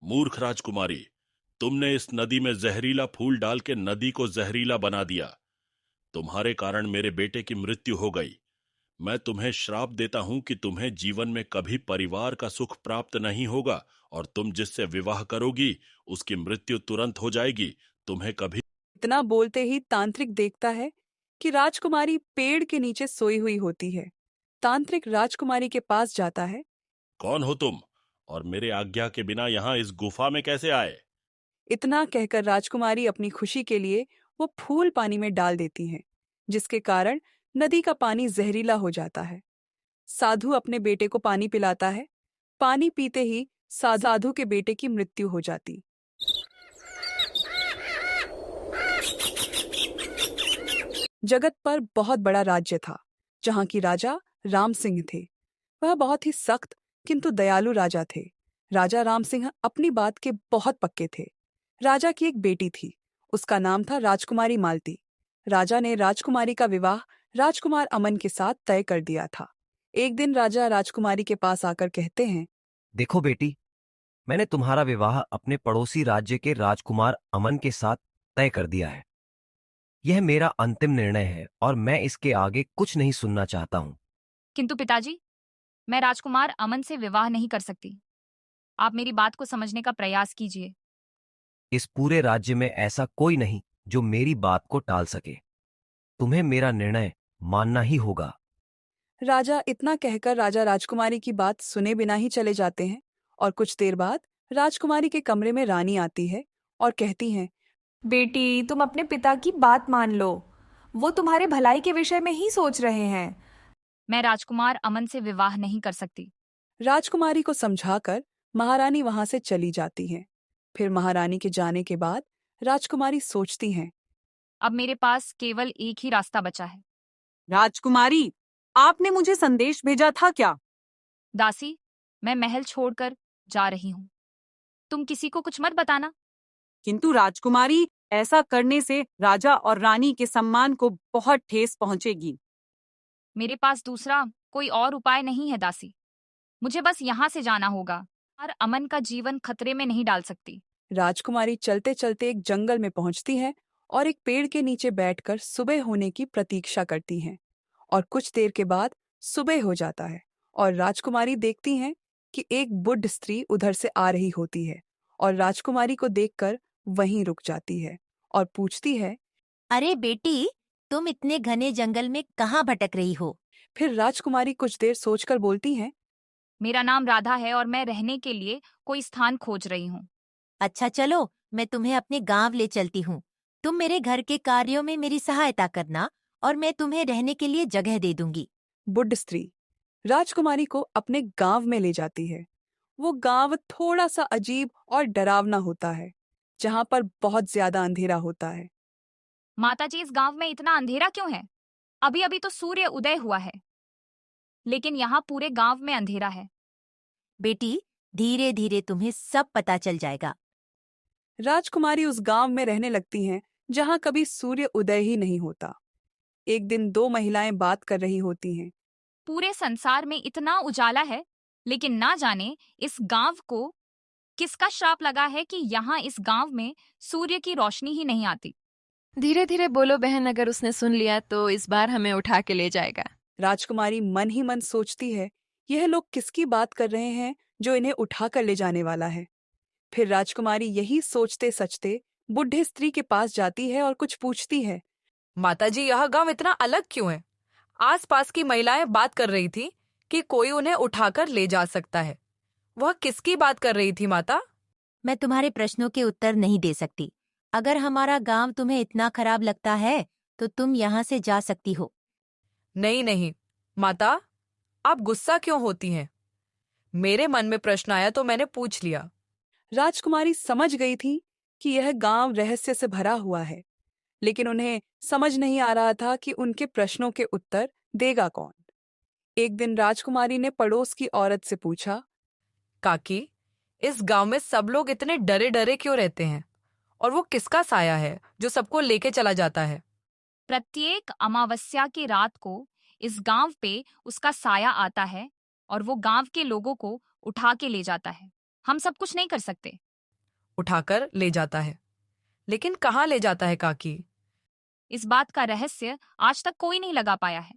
मूर्ख राजकुमारी, तुमने इस नदी में जहरीला फूल डाल के नदी को जहरीला बना दिया। तुम्हारे कारण मेरे बेटे की मृत्यु हो गई। मैं तुम्हें श्राप देता हूं कि तुम्हें जीवन में कभी परिवार का सुख प्राप्त नहीं होगा, और तुम जिससे विवाह करोगी उसकी मृत्यु तुरंत हो जाएगी। तुम्हें कभी। इतना बोलते ही तांत्रिक देखता है कि राजकुमारी पेड़ के नीचे सोई हुई होती है। तांत्रिक राजकुमारी के पास जाता है। कौन हो तुम, और मेरे आज्ञा के बिना यहाँ इस गुफा में कैसे आए? इतना कहकर राजकुमारी अपनी खुशी के लिए वो फूल पानी में डाल देती हैं, जिसके कारण नदी का पानी जहरीला हो जाता है। साधु अपने बेटे को पानी पिलाता है। पानी पीते ही साधु के बेटे की मृत्यु हो जाती। जगत पर बहुत बड़ा राज्य था, जहाँ की राजा राम सिंह थे। वह बहुत ही सख्त किंतु दयालु राजा थे। राजा राम सिंह अपनी बात के बहुत पक्के थे। राजा की एक बेटी थी, उसका नाम था राजकुमारी मालती। राजा ने राजकुमारी का विवाह राजकुमार अमन के साथ तय कर दिया था। एक दिन राजा राजकुमारी के पास आकर कहते हैं, देखो बेटी, मैंने तुम्हारा विवाह अपने पड़ोसी राज्य के राजकुमार अमन के साथ तय कर दिया है। यह मेरा अंतिम निर्णय है और मैं इसके आगे कुछ नहीं सुनना चाहता हूँ। किंतु पिताजी, मैं राजकुमार अमन से विवाह नहीं कर सकती। आप मेरी बात को समझने का प्रयास कीजिए। इस पूरे राज्य में ऐसा कोई नहीं जो मेरी बात को टाल सके। तुम्हें मेरा निर्णय मानना ही होगा। राजा इतना कहकर राजा राजकुमारी की बात सुने बिना ही चले जाते हैं। और कुछ देर बाद राजकुमारी के कमरे में रानी आती है और कहती हैं, बेटी, तुम अपने पिता की बात मान लो। वो तुम्हारे भलाई के विषय में ही सोच रहे हैं। मैं राजकुमार अमन से विवाह नहीं कर सकती। राजकुमारी को समझाकर महारानी वहां से चली जाती हैं। फिर महारानी के जाने के बाद राजकुमारी सोचती हैं, अब मेरे पास केवल एक ही रास्ता बचा है। राजकुमारी, आपने मुझे संदेश भेजा था क्या? दासी, मैं महल छोड़कर जा रही हूँ। तुम किसी को कुछ मत बताना। किंतु राजकुमारी, ऐसा करने से राजा और रानी के सम्मान को बहुत ठेस पहुंचेगी। मेरे पास दूसरा कोई और उपाय नहीं है दासी। मुझे बस यहाँ से जाना होगा और अमन का जीवन खतरे में नहीं डाल सकती। राजकुमारी चलते चलते एक जंगल में पहुंचती है और एक पेड़ के नीचे बैठकर सुबह होने की प्रतीक्षा करती हैं। और कुछ देर के बाद सुबह हो जाता है और राजकुमारी देखती हैं कि एक बुढ़ स्त्री उधर से आ रही होती है और राजकुमारी को देखकर वहीं रुक जाती है और पूछती है। अरे बेटी, तुम इतने घने जंगल में कहाँ भटक रही हो? फिर राजकुमारी कुछ देर सोचकर बोलती हैं, मेरा नाम राधा है और मैं रहने के लिए कोई स्थान खोज रही हूँ। अच्छा चलो, मैं तुम्हें अपने गांव ले चलती हूँ। तुम मेरे घर के कार्यों में मेरी सहायता करना और मैं तुम्हें रहने के लिए जगह दे दूंगी। बुढ़ स्त्री राजकुमारी को अपने गांव में ले जाती है। वो गांव थोड़ा सा अजीब और डरावना होता है, जहां पर बहुत ज्यादा अंधेरा होता है। माताजी, इस गांव में इतना अंधेरा क्यों है? अभी अभी तो सूर्य उदय हुआ है, लेकिन यहाँ पूरे गांव में अंधेरा है। बेटी, धीरे धीरे तुम्हें सब पता चल जाएगा। राजकुमारी उस गांव में रहने लगती हैं जहां कभी सूर्य उदय ही नहीं होता। एक दिन दो महिलाएं बात कर रही होती हैं। पूरे संसार में इतना उजाला है, लेकिन ना जाने इस गांव को किसका श्राप लगा है कि यहाँ इस गांव में सूर्य की रोशनी ही नहीं आती। धीरे धीरे बोलो बहन, अगर उसने सुन लिया तो इस बार हमें उठा के ले जाएगा। राजकुमारी मन ही मन सोचती है, यह लोग किसकी बात कर रहे हैं जो इन्हें उठा कर ले जाने वाला है। फिर राजकुमारी यही सोचते सचते बुढ़े स्त्री के पास जाती है और कुछ पूछती है। माताजी, यह गांव इतना अलग क्यों है? आसपास की महिलाएं बात कर रही थी कि कोई उन्हें उठाकर ले जा सकता है। वह किसकी बात कर रही थी माता? मैं तुम्हारे प्रश्नों के उत्तर नहीं दे सकती। अगर हमारा गांव तुम्हें इतना खराब लगता है तो तुम यहाँ से जा सकती हो। नहीं नहीं माता, आप गुस्सा क्यों होती हैं? मेरे मन में प्रश्न आया तो मैंने पूछ लिया। राजकुमारी समझ गई थी कि यह गांव रहस्य से भरा हुआ है, लेकिन उन्हें समझ नहीं आ रहा था कि उनके प्रश्नों के उत्तर देगा कौन। एक दिन राजकुमारी ने पड़ोस की औरत से पूछा, काकी, इस गांव में सब लोग इतने डरे डरे क्यों रहते हैं? और वो किसका साया है जो सबको लेके चला जाता है? प्रत्येक अमावस्या की रात को इस गांव पे उसका साया आता है और वो गांव के लोगों को उठा के ले जाता है। हम सब कुछ नहीं कर सकते। उठाकर ले जाता है। लेकिन कहाँ ले जाता है काकी? इस बात का रहस्य आज तक कोई नहीं लगा पाया है,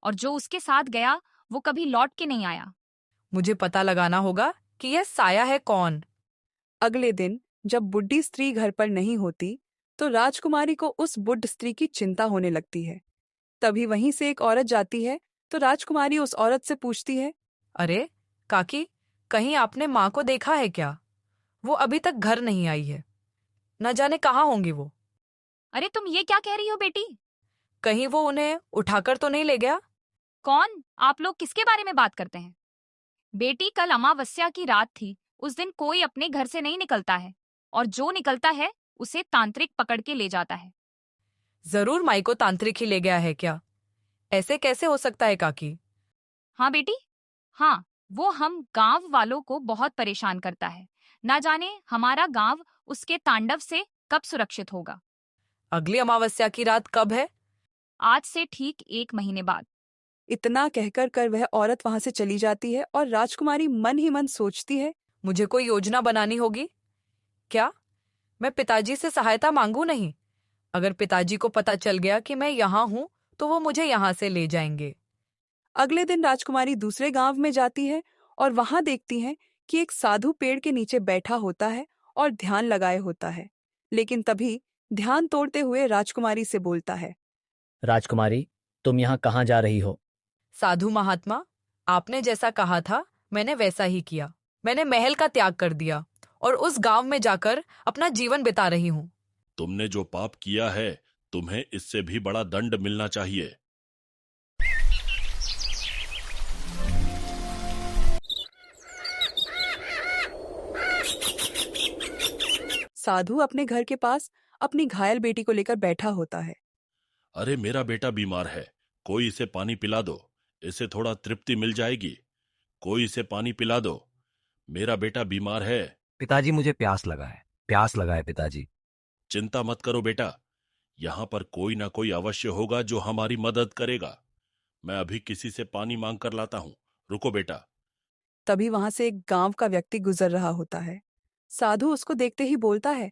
और जो उसके साथ गया वो कभी लौट के नहीं आया। मुझे पता लगाना होगा कि यह साया है कौन। अगले दिन जब बुढ़ी स्त्री घर पर नहीं होती तो राजकुमारी को उस बुढ़ स्त्री की चिंता होने लगती है। तभी वहीं से एक औरत जाती है तो राजकुमारी उस औरत से पूछती है, अरे काकी, कहीं आपने माँ को देखा है क्या? वो अभी तक घर नहीं आई है। न जाने कहाँ होंगी वो। अरे तुम ये क्या कह रही हो बेटी? कहीं वो उन्हें उठाकर तो नहीं ले गया? कौन? आप लोग किसके बारे में बात करते हैं? बेटी, कल अमावस्या की रात थी। उस दिन कोई अपने घर से नहीं निकलता है, और जो निकलता है उसे तांत्रिक पकड़ के ले जाता है। जरूर माई को तांत्रिक ही ले गया है क्या? ऐसे कैसे हो सकता है काकी? हाँ बेटी, हाँ, वो हम गांव वालों को बहुत परेशान करता है। ना जाने हमारा गांव उसके तांडव से कब सुरक्षित होगा। अगली अमावस्या की रात कब है? आज से ठीक 1 महीने बाद। इतना कहकर वह औरत वहां से चली जाती है और राजकुमारी मन ही मन सोचती है, मुझे कोई योजना बनानी होगी। क्या मैं पिताजी से सहायता मांगू नहीं? अगर पिताजी को पता चल गया कि मैं यहाँ हूँ तो वो मुझे यहाँ से ले जाएंगे। अगले दिन राजकुमारी दूसरे गांव में जाती है और वहां देखती है कि एक साधु पेड़ के नीचे बैठा होता है और ध्यान लगाए होता है। लेकिन तभी ध्यान तोड़ते हुए राजकुमारी से बोलता है, राजकुमारी, तुम यहाँ कहाँ जा रही हो? साधु महात्मा, आपने जैसा कहा था मैंने वैसा ही किया। मैंने महल का त्याग कर दिया और उस गांव में जाकर अपना जीवन बिता रही हूँ। तुमने जो पाप किया है, तुम्हें इससे भी बड़ा दंड मिलना चाहिए। साधु अपने घर के पास अपनी घायल बेटी को लेकर बैठा होता है। अरे मेरा बेटा बीमार है, कोई इसे पानी पिला दो, इसे थोड़ा तृप्ति मिल जाएगी। कोई इसे पानी पिला दो, मेरा बेटा बीमार है। पिताजी, मुझे प्यास लगा है पिताजी। चिंता मत करो बेटा, यहाँ पर कोई ना कोई अवश्य होगा जो हमारी मदद करेगा। मैं अभी किसी से पानी मांग कर लाता हूँ, रुको बेटा। तभी वहां से एक गांव का व्यक्ति गुजर रहा होता है। साधु उसको देखते ही बोलता है,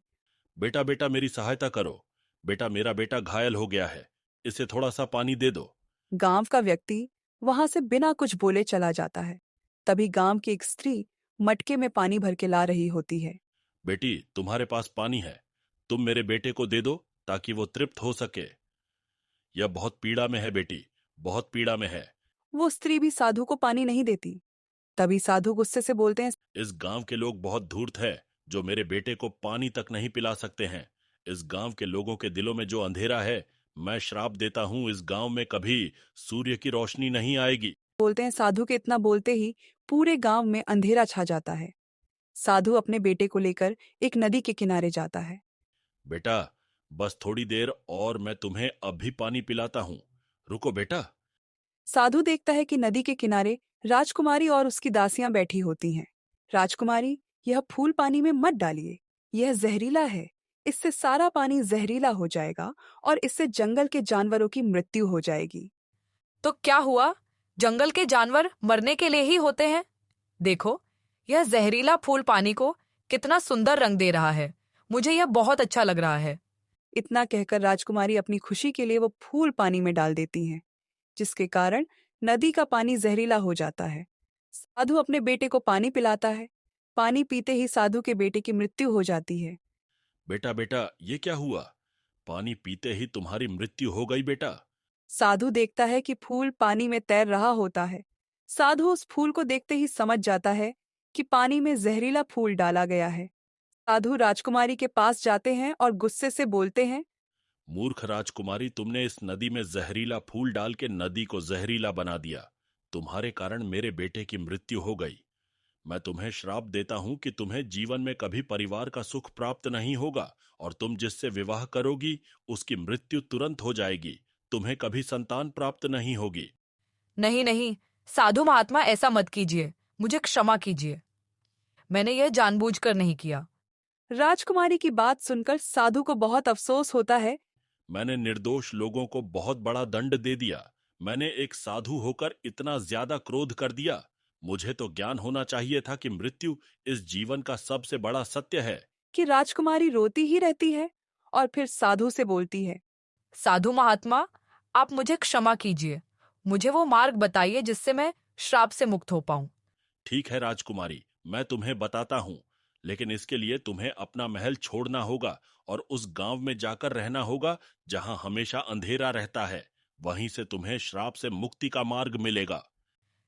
बेटा बेटा मेरी सहायता करो, बेटा मेरा बेटा घायल हो गया है, इसे थोड़ा सा पानी दे दो। गांव का व्यक्ति वहां से बिना कुछ बोले चला जाता है। तभी गांव की एक स्त्री मटके में पानी भर के ला रही होती है। बेटी, तुम्हारे पास पानी है, तुम मेरे बेटे को दे दो ताकि वो तृप्त हो सके। यह बहुत पीड़ा में है बेटी, बहुत पीड़ा में है। वो स्त्री भी साधु को पानी नहीं देती। तभी साधु गुस्से से बोलते हैं, इस गांव के लोग बहुत धूर्त हैं, जो मेरे बेटे को पानी तक नहीं पिला सकते हैं। इस गांव के लोगों के दिलों में जो अंधेरा है, मैं श्राप देता हूं इस गांव में कभी सूर्य की रोशनी नहीं आएगी। साधु के इतना बोलते ही पूरे गांव में अंधेरा छा जाता है। साधु अपने बेटे को लेकर एक नदी के किनारे जाता है। बेटा, बस थोड़ी देर और मैं तुम्हें अभी पानी पिलाता हूं, रुको बेटा। साधु देखता है कि नदी के किनारे राजकुमारी और उसकी दासियां बैठी होती हैं। राजकुमारी, यह फूल पानी में मत डालिए, यह जहरीला है। इससे सारा पानी जहरीला हो जाएगा और इससे जंगल के जानवरों की मृत्यु हो जाएगी। तो क्या हुआ? जंगल के जानवर मरने के लिए ही होते हैं। देखो, यह जहरीला फूल पानी को कितना सुंदर रंग दे रहा है। मुझे यह बहुत अच्छा लग रहा है। इतना कहकर राजकुमारी अपनी खुशी के लिए वो फूल पानी में डाल देती हैं, जिसके कारण नदी का पानी जहरीला हो जाता है। साधु अपने बेटे को पानी पिलाता है। पानी पीते ही साधु के बेटे की मृत्यु हो जाती है। बेटा बेटा, ये क्या हुआ? पानी पीते ही तुम्हारी मृत्यु हो गई बेटा। साधु देखता है कि फूल पानी में तैर रहा होता है। साधु उस फूल को देखते ही समझ जाता है कि पानी में जहरीला फूल डाला गया है। साधु राजकुमारी के पास जाते हैं और गुस्से से बोलते हैं, मूर्ख राजकुमारी, तुमने इस नदी में जहरीला फूल डाल के नदी को जहरीला बना दिया। तुम्हारे कारण मेरे बेटे की मृत्यु हो गई। मैं तुम्हें श्राप देता हूं कि तुम्हें जीवन में कभी परिवार का सुख प्राप्त नहीं होगा, और तुम जिससे विवाह करोगी उसकी मृत्यु तुरंत हो जाएगी। तुम्हें कभी संतान प्राप्त नहीं होगी। नहीं नहीं, साधु महात्मा, ऐसा मत कीजिए, मुझे क्षमा कीजिए। मैंने यह जानबूझकर नहीं किया। राजकुमारी की बात सुनकर साधु को बहुत अफसोस होता है। मैंने निर्दोष लोगों को बहुत बड़ा दंड दे दिया। मैंने एक साधु होकर इतना ज्यादा क्रोध कर दिया। मुझे तो ज्ञान होना चाहिए था कि मृत्यु इस जीवन का सबसे बड़ा सत्य है। कि राजकुमारी रोती ही रहती है और फिर साधु से बोलती है, साधु महात्मा, आप मुझे क्षमा कीजिए। मुझे वो मार्ग बताइए जिससे मैं श्राप से मुक्त हो पाऊं। ठीक है राजकुमारी, मैं तुम्हें बताता हूँ, लेकिन इसके लिए तुम्हें अपना महल छोड़ना होगा और उस गांव में जाकर रहना होगा जहां हमेशा अंधेरा रहता है। वहीं से तुम्हें श्राप से मुक्ति का मार्ग मिलेगा।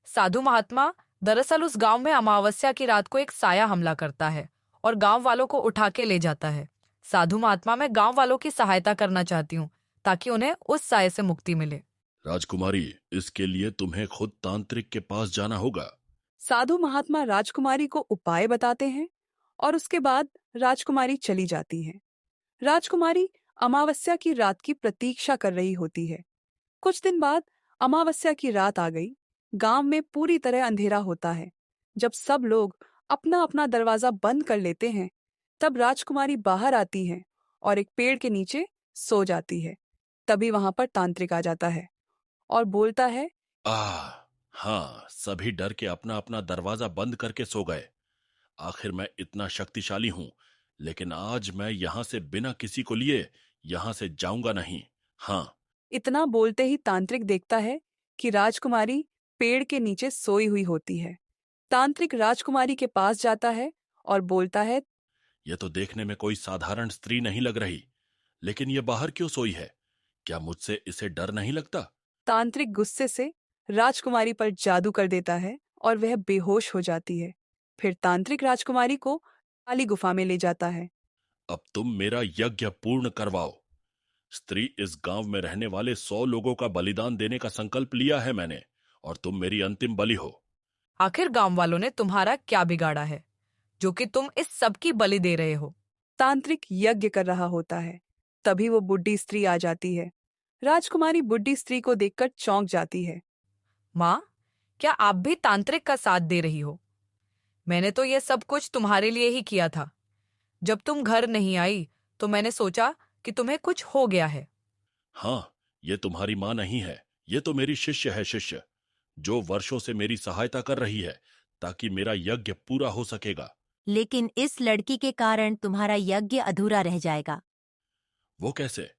साधु महात्मा, दरअसल उस गांव में अमावस्या की रात को एक साया हमला करता है और गांव वालों को उठा के ले जाता है। साधु महात्मा, मैं गांव वालों की सहायता करना चाहती हूँ ताकि उन्हें उस साये से मुक्ति मिले। राजकुमारी, इसके लिए तुम्हें खुद तांत्रिक के पास जाना होगा। साधु महात्मा राजकुमारी को उपाय बताते हैं और उसके बाद राजकुमारी चली जाती है। राजकुमारी अमावस्या की रात की प्रतीक्षा कर रही होती है। कुछ दिन बाद अमावस्या की रात आ गई। गांव में पूरी तरह अंधेरा होता है। जब सब लोग अपना अपना दरवाजा बंद कर लेते हैं, तब राजकुमारी बाहर आती है और एक पेड़ के नीचे सो जाती है। तभी वहां पर तांत्रिक आ जाता है और बोलता है, हाँ, सभी डर के अपना अपना दरवाजा बंद करके सो गए। आखिर मैं इतना शक्तिशाली हूं, लेकिन आज मैं यहां से बिना किसी को लिए यहां से जाऊंगा नहीं। हाँ। इतना बोलते ही तांत्रिक देखता है कि राजकुमारी पेड़ के नीचे सोई हुई होती है। तांत्रिक राजकुमारी के पास जाता है और बोलता है, यह तो देखने में कोई साधारण स्त्री नहीं लग रही, लेकिन यह बाहर क्यों सोई है? क्या मुझसे इसे डर नहीं लगता? तांत्रिक गुस्से से राजकुमारी पर जादू कर देता है और वह बेहोश हो जाती है। फिर तांत्रिक राजकुमारी को काली गुफा में ले जाता है। अब तुम मेरा यज्ञ पूर्ण करवाओ। स्त्री, इस गांव में रहने वाले 100 लोगों का बलिदान देने का संकल्प लिया है मैंने, और तुम मेरी अंतिम बलि हो। आखिर गांव वालों ने तुम्हारा क्या बिगाड़ा है जो कि तुम इस सब की बलि दे रहे हो? तांत्रिक यज्ञ कर रहा होता है। तभी वो बुढ़ी स्त्री आ जाती है। राजकुमारी बुढ़ी स्त्री को देखकर चौंक जाती है। माँ, क्या आप भी तांत्रिक का साथ दे रही हो? मैंने तो ये सब कुछ तुम्हारे लिए ही किया था। जब तुम घर नहीं आई तो मैंने सोचा कि तुम्हें कुछ हो गया है। हाँ, ये तुम्हारी माँ नहीं है, ये तो मेरी शिष्य है, शिष्य, जो वर्षों से मेरी सहायता कर रही है ताकि मेरा यज्ञ पूरा हो सकेगा। लेकिन इस लड़की के कारण तुम्हारा यज्ञ अधूरा रह जाएगा। वो कैसे?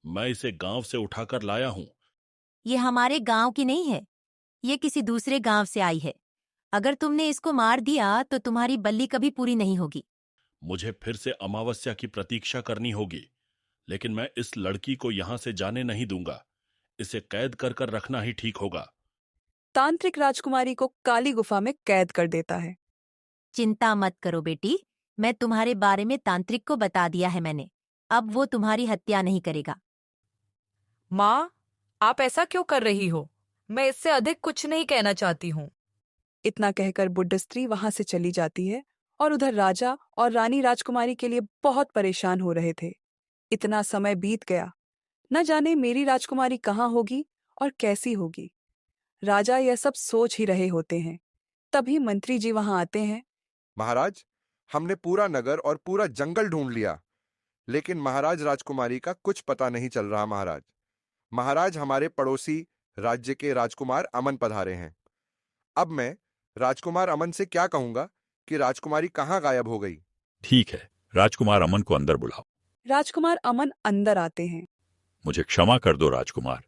मैं इसे गांव से उठाकर लाया हूं। ये हमारे गांव की नहीं है, ये किसी दूसरे गांव से आई है। अगर तुमने इसको मार दिया तो तुम्हारी बलि कभी पूरी नहीं होगी। मुझे फिर से अमावस्या की प्रतीक्षा करनी होगी, लेकिन मैं इस लड़की को यहां से जाने नहीं दूंगा। इसे कैद कर कर रखना ही ठीक होगा। तांत्रिक राजकुमारी को काली गुफा में कैद कर देता है। चिंता मत करो बेटी, मैं तुम्हारे बारे में तांत्रिक को बता दिया है मैंने। अब वो तुम्हारी हत्या नहीं करेगा। माँ, आप ऐसा क्यों कर रही हो? मैं इससे अधिक कुछ नहीं कहना चाहती हूँ। इतना कहकर बुढ़ स्त्री वहां से चली जाती है और उधर राजा और रानी राजकुमारी के लिए बहुत परेशान हो रहे थे। इतना समय बीत गया, न जाने मेरी राजकुमारी कहाँ होगी और कैसी होगी। राजा यह सब सोच ही रहे होते हैं। तभी मंत्री जी वहां आते हैं। महाराज, हमने पूरा नगर और पूरा जंगल ढूंढ लिया, लेकिन महाराज राजकुमारी का कुछ पता नहीं चल रहा। महाराज, हमारे पड़ोसी राज्य के राजकुमार अमन पधारे हैं। अब मैं राजकुमार अमन से क्या कहूंगा कि राजकुमारी कहाँ गायब हो गई? ठीक है, राजकुमार अमन को अंदर बुलाओ। राजकुमार अमन अंदर आते हैं। मुझे क्षमा कर दो राजकुमार,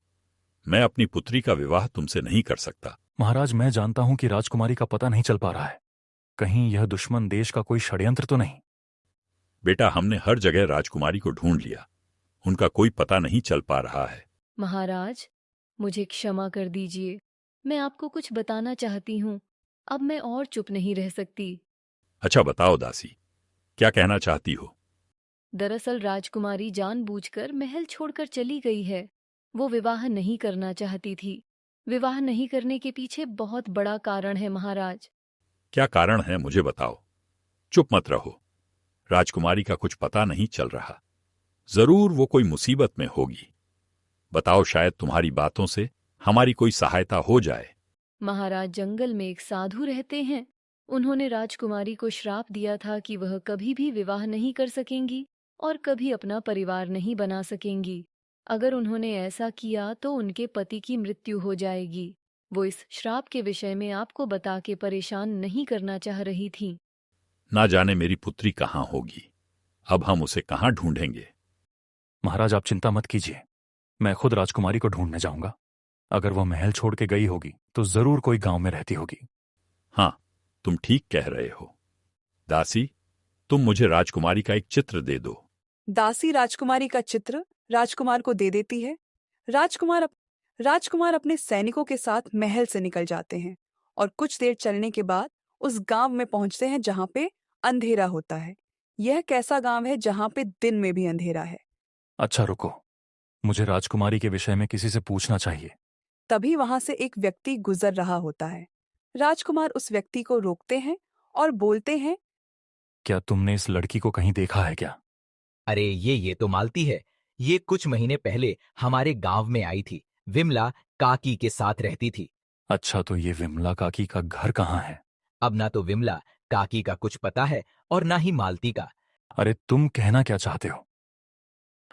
मैं अपनी पुत्री का विवाह तुमसे नहीं कर सकता। महाराज, मैं जानता हूं कि राजकुमारी का पता नहीं चल पा रहा है। कहीं यह दुश्मन देश का कोई षड्यंत्र तो नहीं? बेटा, हमने हर जगह राजकुमारी को ढूंढ लिया, उनका कोई पता नहीं चल पा रहा है। महाराज, मुझे क्षमा कर दीजिए, मैं आपको कुछ बताना चाहती हूँ। अब मैं और चुप नहीं रह सकती। अच्छा बताओ दासी, क्या कहना चाहती हो? दरअसल राजकुमारी जानबूझकर महल छोड़कर चली गई है। वो विवाह नहीं करना चाहती थी। विवाह नहीं करने के पीछे बहुत बड़ा कारण है महाराज। क्या कारण है, मुझे बताओ। चुप मत रहो, राजकुमारी का कुछ पता नहीं चल रहा। जरूर वो कोई मुसीबत में होगी। बताओ, शायद तुम्हारी बातों से हमारी कोई सहायता हो जाए। महाराज, जंगल में एक साधु रहते हैं। उन्होंने राजकुमारी को श्राप दिया था कि वह कभी भी विवाह नहीं कर सकेंगी और कभी अपना परिवार नहीं बना सकेंगी। अगर उन्होंने ऐसा किया तो उनके पति की मृत्यु हो जाएगी। वो इस श्राप के विषय में आपको बता के परेशान नहीं करना चाह रही थी। ना जाने मेरी पुत्री कहाँ होगी। अब हम उसे कहाँ ढूंढेंगे? महाराज, आप चिंता मत कीजिए, मैं खुद राजकुमारी को ढूंढने जाऊंगा। अगर वह महल छोड़ के गई होगी तो जरूर कोई गांव में रहती होगी। हाँ, तुम ठीक कह रहे हो। दासी, तुम मुझे राजकुमारी का एक चित्र दे दो। दासी राजकुमारी का चित्र राजकुमार को दे देती है। राजकुमार अपने सैनिकों के साथ महल से निकल जाते हैं और कुछ देर चलने के बाद उस गांव में पहुंचते हैं जहां पे अंधेरा होता है। यह कैसा गांव है जहां पे दिन में भी अंधेरा है। अच्छा रुको, मुझे राजकुमारी के विषय में किसी से पूछना चाहिए। तभी वहां से एक व्यक्ति गुजर रहा होता है। राजकुमार उस व्यक्ति को रोकते हैं और बोलते हैं, क्या तुमने इस लड़की को कहीं देखा है क्या? अरे ये तो मालती है। ये कुछ महीने पहले हमारे गांव में आई थी। विमला काकी के साथ रहती थी। अच्छा, तो ये विमला काकी का घर कहाँ है? अब ना तो विमला काकी का कुछ पता है और ना ही मालती का। अरे तुम कहना क्या चाहते हो?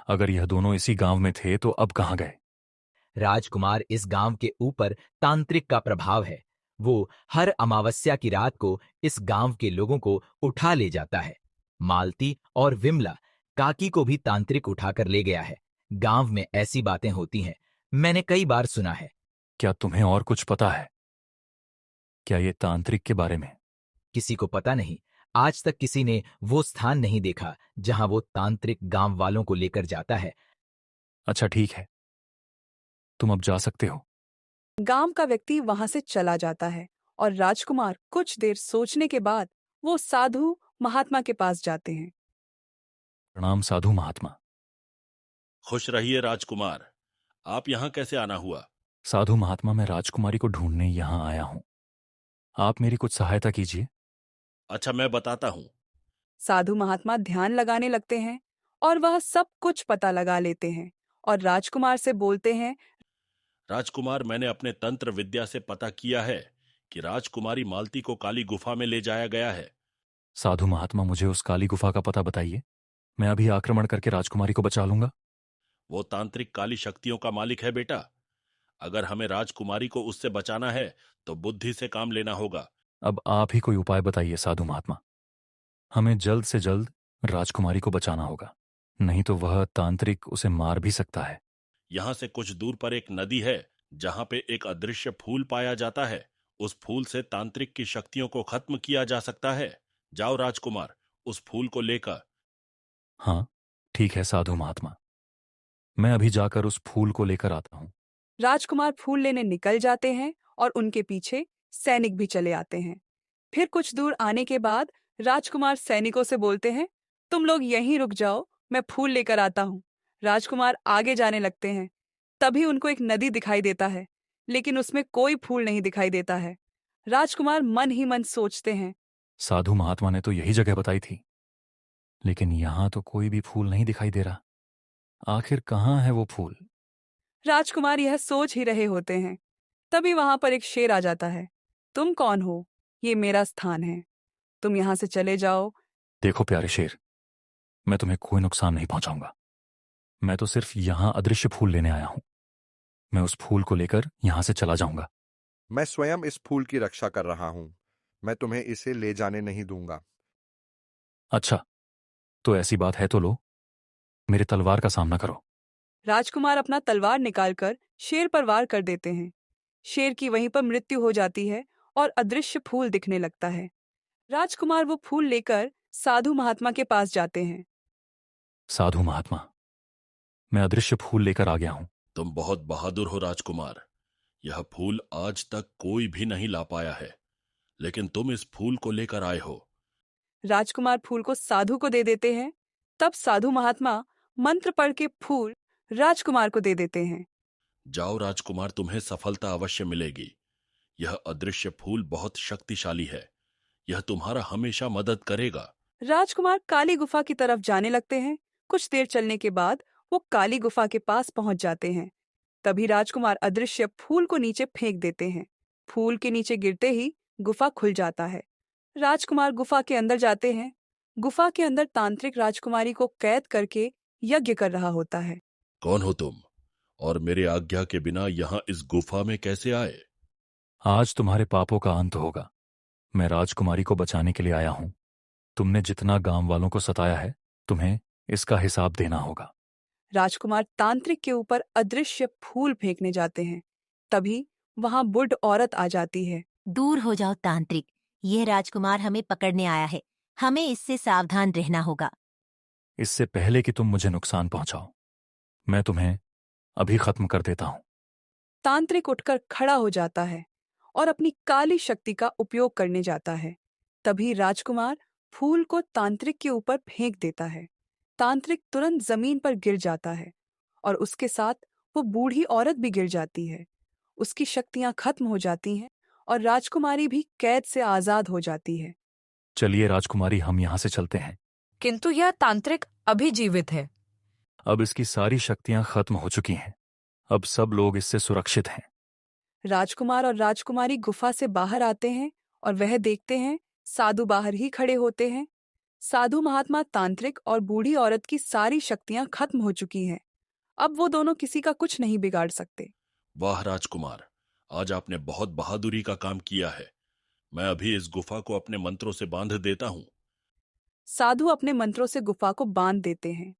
अगर यह दोनों इसी गांव में थे तो अब कहाँ गए? राजकुमार, इस गांव के ऊपर तांत्रिक का प्रभाव है। वो हर अमावस्या की रात को इस गांव के लोगों को उठा ले जाता है। मालती और विमला काकी को भी तांत्रिक उठाकर ले गया है। गांव में ऐसी बातें होती हैं, मैंने कई बार सुना है। क्या तुम्हें और कुछ पता है? क्या ये तांत्रिक के बारे में? किसी को पता नहीं। आज तक किसी ने वो स्थान नहीं देखा जहां वो तांत्रिक गांव वालों को लेकर जाता है। अच्छा ठीक है, तुम अब जा सकते हो। गांव का व्यक्ति वहां से चला जाता है और राजकुमार कुछ देर सोचने के बाद वो साधु महात्मा के पास जाते हैं। प्रणाम साधु महात्मा। खुश रहिए राजकुमार, आप यहाँ कैसे आना हुआ? साधु महात्मा, मैं राजकुमारी को ढूंढने यहाँ आया हूँ। आप मेरी कुछ सहायता कीजिए। अच्छा, मैं बताता हूँ। साधु महात्मा ध्यान लगाने लगते हैं और वह सब कुछ पता लगा लेते हैं और राजकुमार से बोलते हैं, राजकुमार, मैंने अपने तंत्र विद्या से पता किया है कि राजकुमारी मालती को काली गुफा में ले जाया गया है। साधु महात्मा, मुझे उस काली गुफा का पता बताइए। मैं अभी आक्रमण करके राजकुमारी को बचा लूंगा। वो तांत्रिक काली शक्तियों का मालिक है बेटा। अगर हमें राजकुमारी को उससे बचाना है तो बुद्धि से काम लेना होगा। अब आप ही कोई उपाय बताइए साधु महात्मा। हमें जल्द से जल्द राजकुमारी को बचाना होगा, नहीं तो वह तांत्रिक उसे मार भी सकता है। यहाँ से कुछ दूर पर एक नदी है जहाँ पे एक अदृश्य फूल पाया जाता है। उस फूल से तांत्रिक की शक्तियों को खत्म किया जा सकता है। जाओ राजकुमार, उस फूल को लेकर। हाँ ठीक है साधु महात्मा, मैं अभी जाकर उस फूल को लेकर आता हूँ। राजकुमार फूल लेने निकल जाते हैं और उनके पीछे सैनिक भी चले आते हैं। फिर कुछ दूर आने के बाद राजकुमार सैनिकों से बोलते हैं, तुम लोग यहीं रुक जाओ, मैं फूल लेकर आता हूँ। राजकुमार आगे जाने लगते हैं। तभी उनको एक नदी दिखाई देता है, लेकिन उसमें कोई फूल नहीं दिखाई देता है। राजकुमार मन ही मन सोचते हैं, साधु महात्मा ने तो यही जगह बताई थी, लेकिन यहाँ तो कोई भी फूल नहीं दिखाई दे रहा। आखिर कहाँ है वो फूल? राजकुमार यह सोच ही रहे होते हैं। तभी वहां पर एक शेर आ जाता है। तुम कौन हो? ये मेरा स्थान है, तुम यहाँ से चले जाओ। देखो प्यारे शेर, मैं तुम्हें कोई नुकसान नहीं पहुंचाऊंगा। मैं तो सिर्फ यहाँ अदृश्य फूल लेने आया हूं। मैं उस फूल को लेकर यहाँ से चला जाऊंगा। मैं स्वयं इस फूल की रक्षा कर रहा हूं। मैं तुम्हें इसे ले जाने नहीं दूंगा। अच्छा, तो ऐसी बात है तो लो, मेरे तलवार का सामना करो। राजकुमार अपना तलवार निकालकर शेर पर वार कर देते हैं। शेर की वहीं पर मृत्यु हो जाती है और अदृश्य फूल दिखने लगता है। राजकुमार वो फूल लेकर साधु महात्मा के पास जाते हैं। साधु महात्मा, मैं अदृश्य फूल लेकर आ गया हूं। तुम बहुत बहादुर हो राजकुमार। यह फूल आज तक कोई भी नहीं ला पाया है, लेकिन तुम इस फूल को लेकर आए हो। राजकुमार फूल को साधु को दे देते हैं। तब साधु महात्मा मंत्र पढ़ के फूल राजकुमार को दे देते हैं। जाओ राजकुमार, तुम्हें सफलता अवश्य मिलेगी। यह अदृश्य फूल बहुत शक्तिशाली है। यह तुम्हारा हमेशा मदद करेगा। राजकुमार काली गुफा की तरफ जाने लगते हैं। कुछ देर चलने के बाद वो काली गुफा के पास पहुंच जाते हैं। तभी राजकुमार अदृश्य फूल को नीचे फेंक देते हैं। फूल के नीचे गिरते ही गुफा खुल जाता है। राजकुमार गुफा के अंदर जाते हैं। गुफा के अंदर तांत्रिक राजकुमारी को कैद करके यज्ञ कर रहा होता है। कौन हो तुम, और मेरे आज्ञा के बिना यहाँ इस गुफा में कैसे आए? आज तुम्हारे पापों का अंत होगा। मैं राजकुमारी को बचाने के लिए आया हूं। तुमने जितना गांव वालों को सताया है तुम्हें इसका हिसाब देना होगा। राजकुमार तांत्रिक के ऊपर अदृश्य फूल फेंकने जाते हैं। तभी वहां बुढ़ औरत आ जाती है। दूर हो जाओ तांत्रिक, यह राजकुमार हमें पकड़ने आया है, हमें इससे सावधान रहना होगा। इससे पहले कि तुम मुझे नुकसान पहुंचाओ, मैं तुम्हें अभी खत्म कर देता हूं। तांत्रिक उठकर खड़ा हो जाता है और अपनी काली शक्ति का उपयोग करने जाता है। तभी राजकुमार फूल को तांत्रिक के ऊपर फेंक देता है। तांत्रिक तुरंत जमीन पर गिर जाता है और उसके साथ वो बूढ़ी औरत भी गिर जाती है। उसकी शक्तियां खत्म हो जाती हैं और राजकुमारी भी कैद से आजाद हो जाती है। चलिए राजकुमारी, हम यहां से चलते हैं। किंतु यह तांत्रिक अभी जीवित है। अब इसकी सारी शक्तियां खत्म हो चुकी हैं। अब सब लोग इससे सुरक्षित हैं। राजकुमार और राजकुमारी गुफा से बाहर आते हैं और वह देखते हैं साधु बाहर ही खड़े होते हैं। साधु महात्मा तांत्रिक और बूढ़ी औरत की सारी शक्तियां खत्म हो चुकी हैं। अब वो दोनों किसी का कुछ नहीं बिगाड़ सकते। वाह राजकुमार, आज आपने बहुत बहादुरी का काम किया है। मैं अभी इस गुफा को अपने मंत्रों से बांध देता हूँ। साधु अपने मंत्रों से गुफा को बांध देते हैं।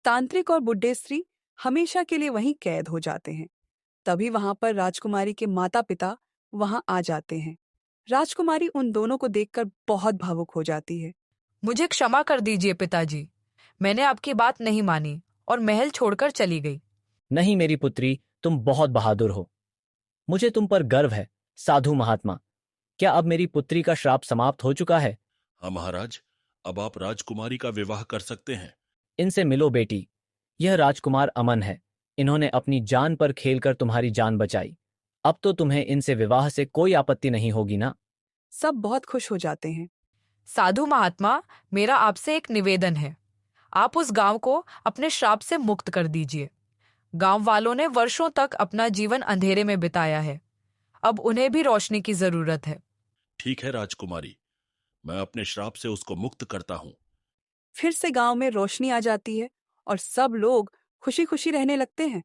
तांत्रिक और बुड्ढे स्त्री हमेशा के लिए वहीं कैद हो जाते हैं। तभी वहां पर राजकुमारी के माता पिता वहां आ जाते हैं। राजकुमारी उन दोनों को देखकर बहुत भावुक हो जाती है। मुझे क्षमा कर दीजिए पिताजी, मैंने आपकी बात नहीं मानी और महल छोड़कर चली गई। नहीं मेरी पुत्री, तुम बहुत बहादुर हो। मुझे तुम पर गर्व है। साधु महात्मा, क्या अब मेरी पुत्री का श्राप समाप्त हो चुका है? हाँ महाराज, अब आप राजकुमारी का विवाह कर सकते हैं। इनसे मिलो बेटी। यह राजकुमार अमन है। इन्होंने अपनी जान पर खेलकर तुम्हारी जान बचाई। अब तो तुम्हें इनसे विवाह से कोई आपत्ति नहीं होगी ना? सब बहुत खुश हो जाते हैं। साधु महात्मा, मेरा आपसे एक निवेदन है। आप उस गांव को अपने श्राप से मुक्त कर दीजिए। गांव वालों ने वर्षों तक अपना जीवन अंधेरे में बिताया है। अब उन्हें भी रोशनी की जरूरत है। ठीक है राजकुमारी, मैं अपने श्राप से उसको मुक्त करता हूँ। फिर से गांव में रोशनी आ जाती है और सब लोग खुशी खुशी रहने लगते हैं।